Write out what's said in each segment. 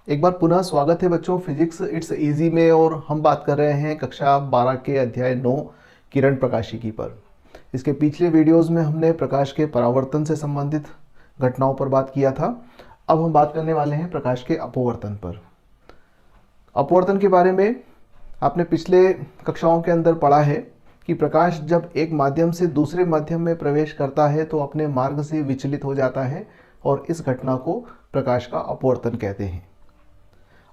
एक बार पुनः स्वागत है बच्चों फिजिक्स इट्स इजी में। और हम बात कर रहे हैं कक्षा 12 के अध्याय 9 किरण प्रकाशिकी पर। इसके पिछले वीडियोस में हमने प्रकाश के परावर्तन से संबंधित घटनाओं पर बात किया था। अब हम बात करने वाले हैं प्रकाश के अपवर्तन पर। अपवर्तन के बारे में आपने पिछले कक्षाओं के अंदर पढ़ा है कि प्रकाश जब एक माध्यम से दूसरे माध्यम में प्रवेश करता है तो अपने मार्ग से विचलित हो जाता है और इस घटना को प्रकाश का अपवर्तन कहते हैं।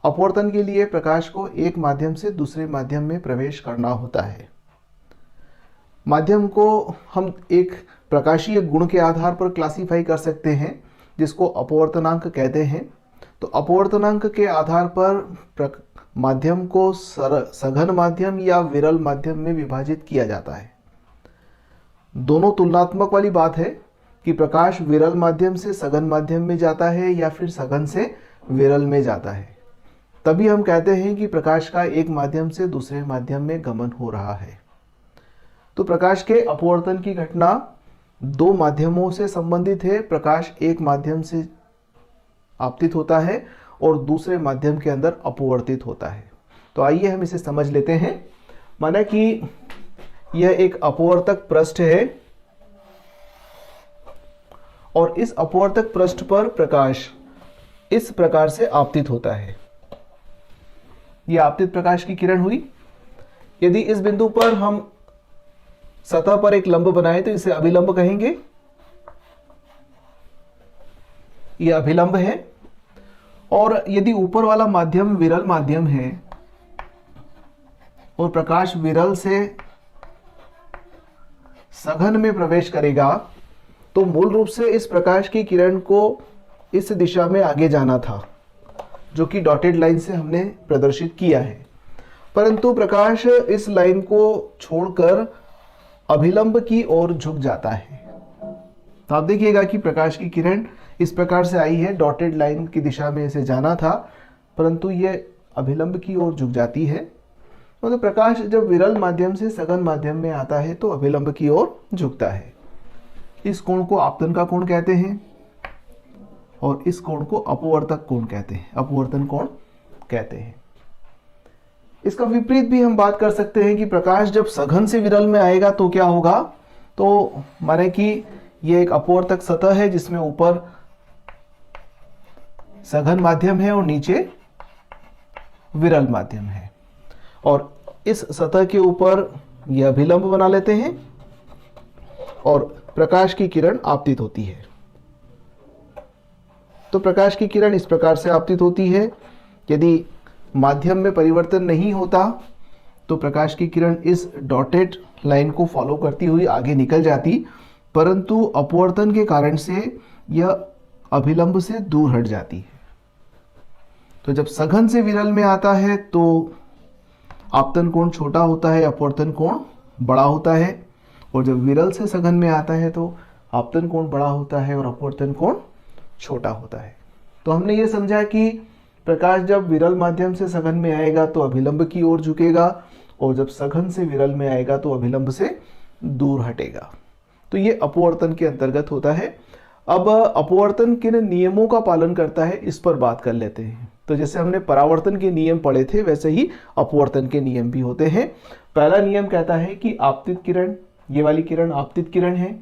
अपवर्तन के लिए प्रकाश को एक माध्यम से दूसरे माध्यम में प्रवेश करना होता है। माध्यम को हम एक प्रकाशीय गुण के आधार पर क्लासिफाई कर सकते हैं जिसको अपवर्तनांक कहते हैं। तो अपवर्तनांक के आधार पर माध्यम को सघन माध्यम या विरल माध्यम में विभाजित किया जाता है। दोनों तुलनात्मक वाली बात है कि प्रकाश विरल माध्यम से सघन माध्यम में जाता है या फिर सघन से विरल में जाता है। तभी हम कहते हैं कि प्रकाश का एक माध्यम से दूसरे माध्यम में गमन हो रहा है। तो प्रकाश के अपवर्तन की घटना दो माध्यमों से संबंधित है। प्रकाश एक माध्यम से आपतित होता है और दूसरे माध्यम के अंदर अपवर्तित होता है। तो आइए हम इसे समझ लेते हैं। माना कि यह एक अपवर्तक पृष्ठ है और इस अपवर्तक पृष्ठ पर प्रकाश इस प्रकार से आपतित होता है। यह आपतित प्रकाश की किरण हुई। यदि इस बिंदु पर हम सतह पर एक लंब बनाए तो इसे अभिलंब कहेंगे। यह अभिलंब है। और यदि ऊपर वाला माध्यम विरल माध्यम है और प्रकाश विरल से सघन में प्रवेश करेगा तो मूल रूप से इस प्रकाश की किरण को इस दिशा में आगे जाना था जो कि डॉटेड लाइन से हमने प्रदर्शित किया है। परंतु प्रकाश इस लाइन को छोड़कर अभिलंब की ओर झुक जाता है। तो आप देखिएगा कि प्रकाश की किरण इस प्रकार से आई है, डॉटेड लाइन की दिशा में इसे जाना था परंतु यह अभिलंब की ओर झुक जाती है। मतलब प्रकाश जब विरल माध्यम से सघन माध्यम में आता है तो अभिलंब की ओर झुकता है। इस कोण को आपतन का कोण कहते हैं और इस कोण को अपवर्तक कोण कहते हैं, अपवर्तन कोण कहते हैं। इसका विपरीत भी हम बात कर सकते हैं कि प्रकाश जब सघन से विरल में आएगा तो क्या होगा। तो माने कि यह एक अपवर्तक सतह है जिसमें ऊपर सघन माध्यम है और नीचे विरल माध्यम है और इस सतह के ऊपर यह अभिलंब बना लेते हैं और प्रकाश की किरण आपतित होती है। तो प्रकाश की किरण इस प्रकार से आपतित होती है। यदि माध्यम में परिवर्तन नहीं होता तो प्रकाश की किरण इस डॉटेड लाइन को फॉलो करती हुई आगे निकल जाती, परंतु अपवर्तन के कारण से यह अभिलंब से दूर हट जाती है। तो जब सघन से विरल में आता है तो आपतन कोण छोटा होता है, अपवर्तन कोण बड़ा होता है, और जब विरल से सघन में आता है तो आपतन कोण बड़ा होता है और अपवर्तन कोण छोटा होता है। तो हमने ये समझा कि प्रकाश जब विरल माध्यम से सघन में आएगा तो अभिलंब की ओर झुकेगा और जब सघन से विरल में आएगा तो अभिलंब से दूर हटेगा। तो ये अपवर्तन के अंतर्गत होता है। अब अपवर्तन किन नियमों का पालन करता है इस पर बात कर लेते हैं। तो जैसे हमने परावर्तन के नियम पढ़े थे वैसे ही अपवर्तन के नियम भी होते हैं। पहला नियम कहता है कि आपतित किरण, ये वाली किरण आपतित किरण है।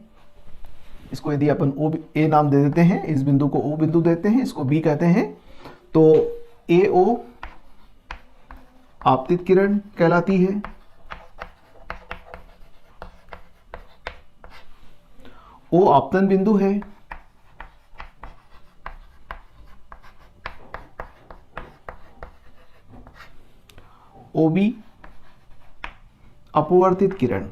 इसको यदि अपन ओ ए नाम दे देते हैं, इस बिंदु को ओ बिंदु देते हैं, इसको बी कहते हैं, तो ए ओ आपतित किरण कहलाती है। ओ आपतन बिंदु है। ओ बी अपवर्तित किरण।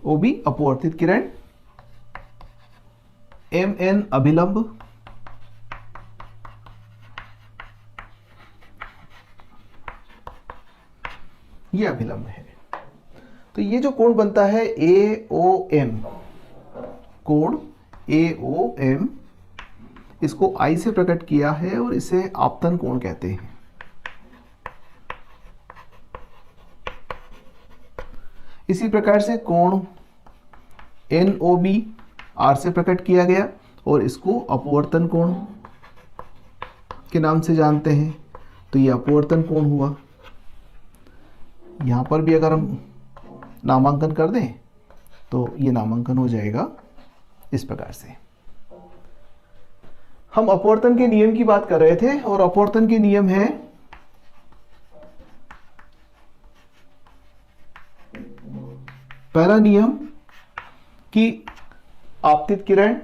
ओ बी अपवर्तित किरण। एम एन अभिलंब। ये अभिलंब है। तो ये जो कोण बनता है ए ओ एम, कोण ए ओ एम, इसको आई से प्रकट किया है और इसे आपतन कोण कहते हैं। इसी प्रकार से कोण NOB R से प्रकट किया गया और इसको अपवर्तन कोण के नाम से जानते हैं। तो ये अपवर्तन कोण हुआ। यहाँ पर भी अगर हम नामांकन कर दें तो ये नामांकन हो जाएगा इस प्रकार से। हम अपवर्तन के नियम की बात कर रहे थे और अपवर्तन के नियम है पहला नियम कि आपतित किरण,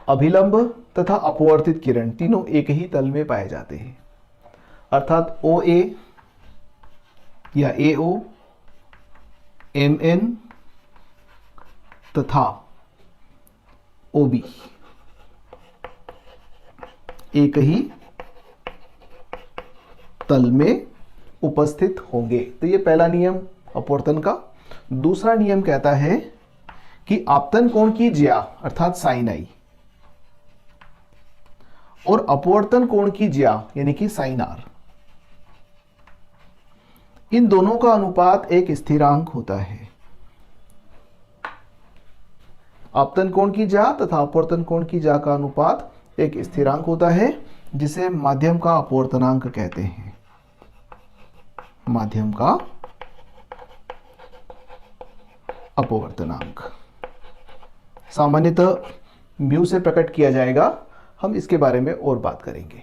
अभिलंब तथा अपवर्तित किरण तीनों एक ही तल में पाए जाते हैं। अर्थात OA या AO, MN तथा OB एक ही तल में उपस्थित होंगे। तो ये पहला नियम अपवर्तन का। दूसरा नियम कहता है कि आपतन कोण की ज्या अर्थात साइन आई और अपवर्तन कोण की ज्या यानी कि साइन आर, इन दोनों का अनुपात एक स्थिरांक होता है। आपतन कोण की ज्या तथा अपवर्तन कोण की ज्या का अनुपात एक स्थिरांक होता है जिसे माध्यम का अपवर्तनांक कहते हैं। माध्यम का अपवर्तनांक सामान्यतः म्यू से प्रकट किया जाएगा। हम इसके बारे में और बात करेंगे।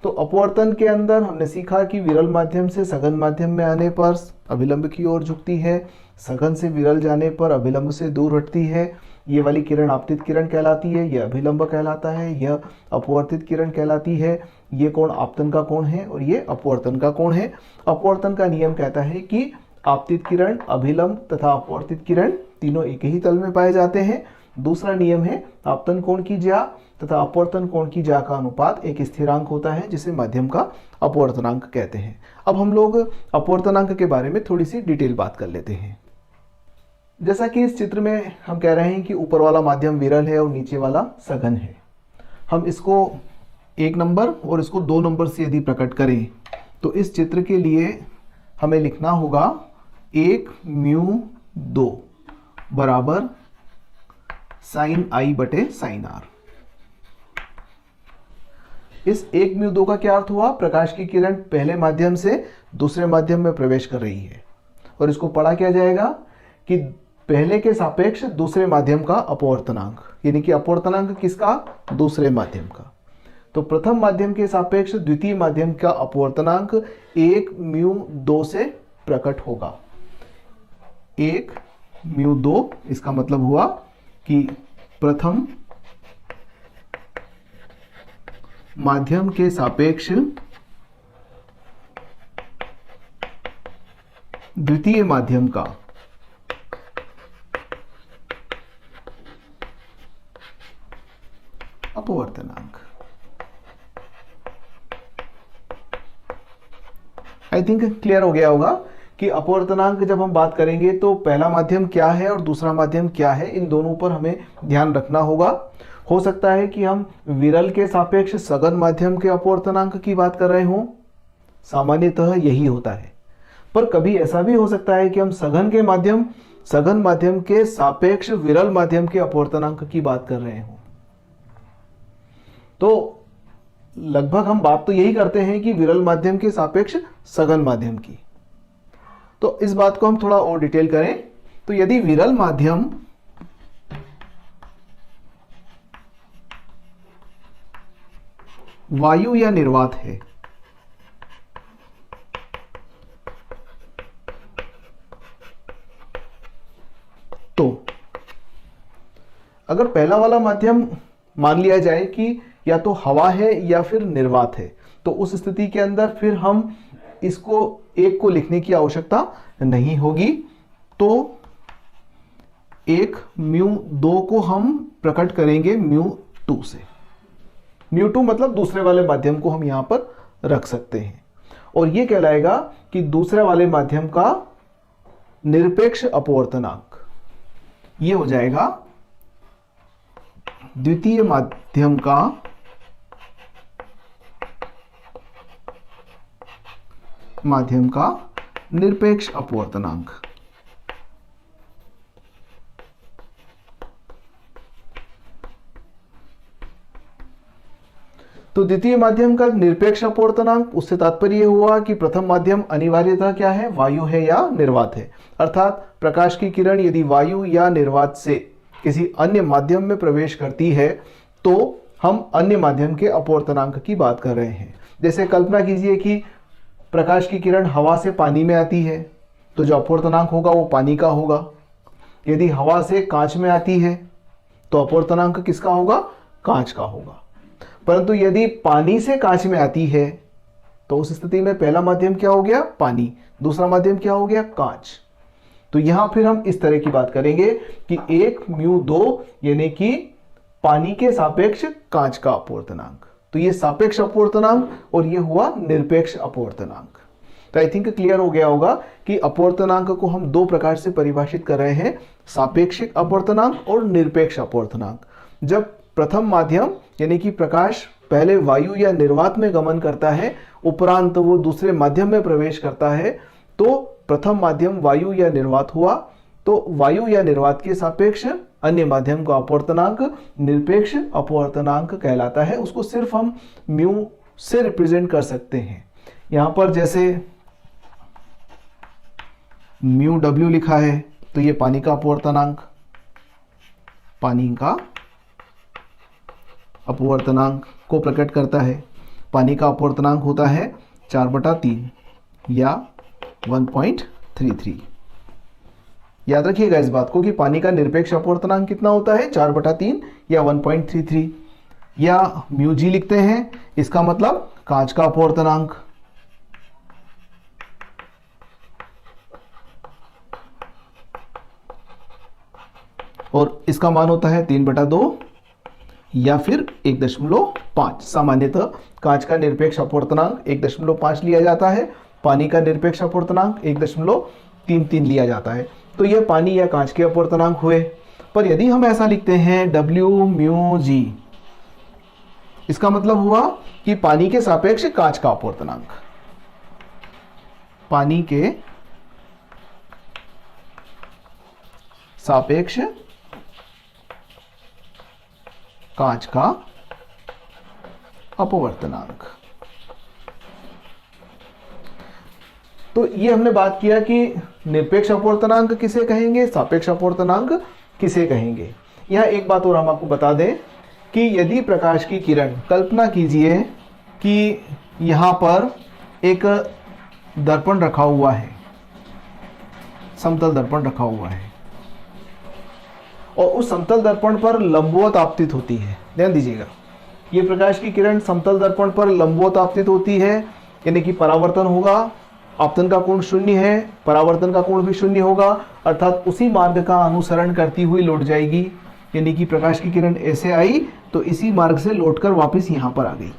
तो अपवर्तन के अंदर हमने सीखा कि विरल माध्यम से सघन माध्यम में आने पर अभिलंब की ओर झुकती है, सघन से विरल जाने पर अभिलंब से दूर हटती है। ये वाली किरण आपतित किरण कहलाती है, यह अभिलंब कहलाता है, यह अपवर्तित किरण कहलाती है। ये कोण आपतन का कोण है और ये अपवर्तन का कोण है। अपवर्तन का नियम कहता है कि आपतित किरण, अभिलंब तथा अपवर्तित किरण तीनों एक ही तल में पाए जाते हैं। दूसरा नियम है आपतन कोण की ज्या तथा अपवर्तन कोण की ज्या का अनुपात एक स्थिरांक होता है जिसे माध्यम का अपवर्तनांक कहते हैं। अब हम लोग अपवर्तनांक के बारे में थोड़ी सी डिटेल बात कर लेते हैं। जैसा कि इस चित्र में हम कह रहे हैं कि ऊपर वाला माध्यम विरल है और नीचे वाला सघन है। हम इसको 1 नंबर और इसको 2 नंबर से यदि प्रकट करें तो इस चित्र के लिए हमें लिखना होगा 1 म्यू 2 बराबर साइन आई बटे साइन आर। इस 1 म्यू 2 का क्या अर्थ हुआ? प्रकाश की किरण पहले माध्यम से दूसरे माध्यम में प्रवेश कर रही है और इसको पढ़ा क्या जाएगा कि पहले के सापेक्ष दूसरे माध्यम का अपवर्तनांक, यानी कि अपवर्तनांक किसका? दूसरे माध्यम का। तो प्रथम माध्यम के सापेक्ष द्वितीय माध्यम का अपवर्तनांक 1 म्यू 2 से प्रकट होगा। 1 म्यू 2 इसका मतलब हुआ कि प्रथम माध्यम के सापेक्ष द्वितीय माध्यम का अपवर्तनांक। आई थिंक क्लियर हो गया होगा कि अपवर्तनांक जब हम बात करेंगे तो पहला माध्यम क्या है और दूसरा माध्यम क्या है, इन दोनों पर हमें ध्यान रखना होगा। हो सकता है कि हम विरल के सापेक्ष सघन माध्यम के अपवर्तनांक की बात कर रहे हों, सामान्यतः यही होता है। पर कभी ऐसा भी हो सकता है कि हम सघन माध्यम के सापेक्ष विरल माध्यम के अपवर्तनांक की बात कर रहे हों। तो लगभग हम बात तो यही करते हैं कि विरल माध्यम के सापेक्ष सघन माध्यम की। तो इस बात को हम थोड़ा और डिटेल करें तो यदि विरल माध्यम वायु या निर्वात है तो अगर पहला वाला माध्यम मान लिया जाए कि या तो हवा है या फिर निर्वात है, तो उस स्थिति के अंदर फिर हम इसको एक को लिखने की आवश्यकता नहीं होगी। तो 1 म्यू 2 को हम प्रकट करेंगे म्यू 2 से। म्यू 2 मतलब दूसरे वाले माध्यम को हम यहां पर रख सकते हैं और यह कहलाएगा कि दूसरे वाले माध्यम का निरपेक्ष अपवर्तनांक ये हो जाएगा द्वितीय माध्यम का निरपेक्ष अपवर्तनांक। तो द्वितीय माध्यम का निरपेक्ष अपवर्तनांक, उससे तात्पर्य हुआ कि प्रथम माध्यम अनिवार्यतः क्या है, वायु है या निर्वात है। अर्थात प्रकाश की किरण यदि वायु या निर्वात से किसी अन्य माध्यम में प्रवेश करती है तो हम अन्य माध्यम के अपवर्तनांक की बात कर रहे हैं। जैसे कल्पना कीजिए कि प्रकाश की किरण हवा से पानी में आती है तो जो अपवर्तनांक होगा वो पानी का होगा। यदि हवा से कांच में आती है तो अपवर्तनांक किसका होगा, कांच का होगा। परंतु यदि पानी से कांच में आती है तो उस स्थिति में पहला माध्यम क्या हो गया, पानी, दूसरा माध्यम क्या हो गया, कांच। तो यहां फिर हम इस तरह की बात करेंगे कि 1μ2 यानी कि पानी के सापेक्ष कांच का अपवर्तनांक। तो ये सापेक्ष अपवर्तनांक और ये हुआ निरपेक्ष अपवर्तनांक। तो आई थिंक क्लियर हो गया होगा कि अपवर्तनांक को हम दो प्रकार से परिभाषित कर रहे हैं, सापेक्षिक अपवर्तनांक और निरपेक्ष अपवर्तनांक। जब प्रथम माध्यम यानी कि प्रकाश पहले वायु या निर्वात में गमन करता है, उपरांत वो दूसरे माध्यम में प्रवेश करता है, तो प्रथम माध्यम वायु या निर्वात हुआ, तो वायु या निर्वात के सापेक्ष अन्य माध्यम का अपवर्तनांक निरपेक्ष अपवर्तनांक कहलाता है। उसको सिर्फ हम म्यू से रिप्रेजेंट कर सकते हैं। यहां पर जैसे म्यू डब्ल्यू लिखा है तो ये पानी का अपवर्तनांक, पानी का अपवर्तनांक को प्रकट करता है। पानी का अपवर्तनांक होता है 4/3 या 1.33। याद रखिएगा इस बात को कि पानी का निरपेक्ष अपवर्तनांक कितना होता है, 4/3 या 1.33 या म्यू जी लिखते हैं। इसका मतलब कांच का अपवर्तनांक, और इसका मान होता है 3/2 या फिर 1.5। सामान्यतः कांच का निरपेक्ष अपवर्तनांक 1.5 लिया जाता है, पानी का निरपेक्ष अपवर्तनांक 1.33 लिया जाता है। तो यह पानी या कांच के अपवर्तनांक हुए। पर यदि हम ऐसा लिखते हैं WμG, इसका मतलब हुआ कि पानी के सापेक्ष कांच का अपवर्तनांक, पानी के सापेक्ष कांच का अपवर्तनांक। तो ये हमने बात किया कि निरपेक्ष अपवर्तनांक किसे कहेंगे, सापेक्ष अपवर्तनांक किसे कहेंगे। यहां एक बात और हम आपको बता दें कि यदि प्रकाश की किरण, कल्पना कीजिए कि यहां पर एक दर्पण रखा हुआ है, समतल दर्पण रखा हुआ है, और उस समतल दर्पण पर लंबवत आपतित होती है। ध्यान दीजिएगा, ये प्रकाश की किरण समतल दर्पण पर लंबवत आपतित होती है, यानी कि परावर्तन होगा, आपतन का कोण 0 है, परावर्तन का कोण भी 0 होगा, अर्थात उसी मार्ग का अनुसरण करती हुई लौट जाएगी। यानी कि प्रकाश की किरण ऐसे आई तो इसी मार्ग से लौटकर वापस यहां पर आ गई।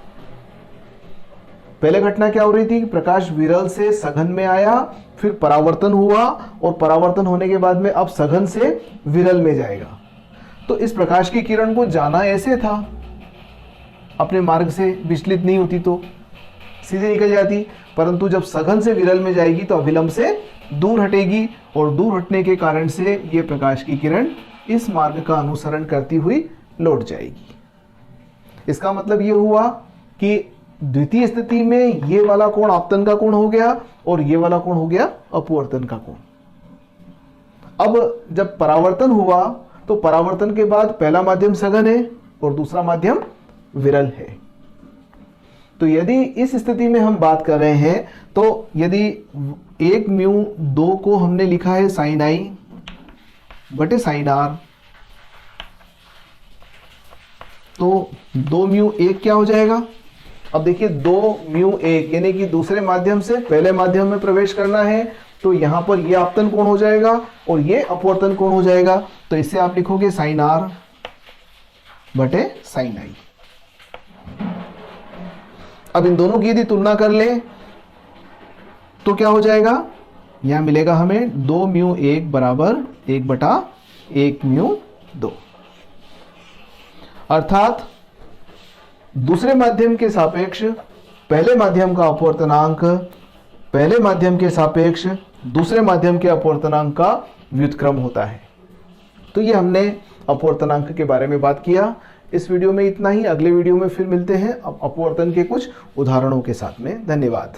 पहले घटना क्या हो रही थी, प्रकाश विरल से सघन में आया, फिर परावर्तन हुआ, और परावर्तन होने के बाद में अब सघन से विरल में जाएगा। तो इस प्रकाश की किरण को जाना ऐसे था, अपने मार्ग से विचलित नहीं होती तो सीधे निकल जाती, परंतु जब सघन से विरल में जाएगी तो अविलंब से दूर हटेगी, और दूर हटने के कारण से ये प्रकाश की किरण इस मार्ग का अनुसरण करती हुई लौट जाएगी। इसका मतलब ये हुआ कि द्वितीय स्थिति में ये वाला कोण आपतन का कोण हो गया और ये वाला कोण हो गया अपवर्तन का कोण। अब जब परावर्तन हुआ तो परावर्तन के बाद पहला माध्यम सघन है और दूसरा माध्यम विरल है। तो यदि इस स्थिति में हम बात कर रहे हैं तो यदि 1μ2 को हमने लिखा है sin i बटे sin r, तो 2μ1 क्या हो जाएगा। अब देखिए 2μ1 यानी कि दूसरे माध्यम से पहले माध्यम में प्रवेश करना है, तो यहां पर ये आपतन कोण हो जाएगा और ये अपवर्तन कोण हो जाएगा। तो इससे आप लिखोगे sin r बटे sin i। अब इन दोनों की यदि तुलना कर लें तो क्या हो जाएगा, यहां मिलेगा हमें 2μ1 बराबर 1/1μ2। अर्थात दूसरे माध्यम के सापेक्ष पहले माध्यम का अपवर्तनांक पहले माध्यम के सापेक्ष दूसरे माध्यम के अपवर्तनांक का व्युत्क्रम होता है। तो ये हमने अपवर्तनांक के बारे में बात किया। इस वीडियो में इतना ही। अगले वीडियो में फिर मिलते हैं अपवर्तन के कुछ उदाहरणों के साथ में। धन्यवाद।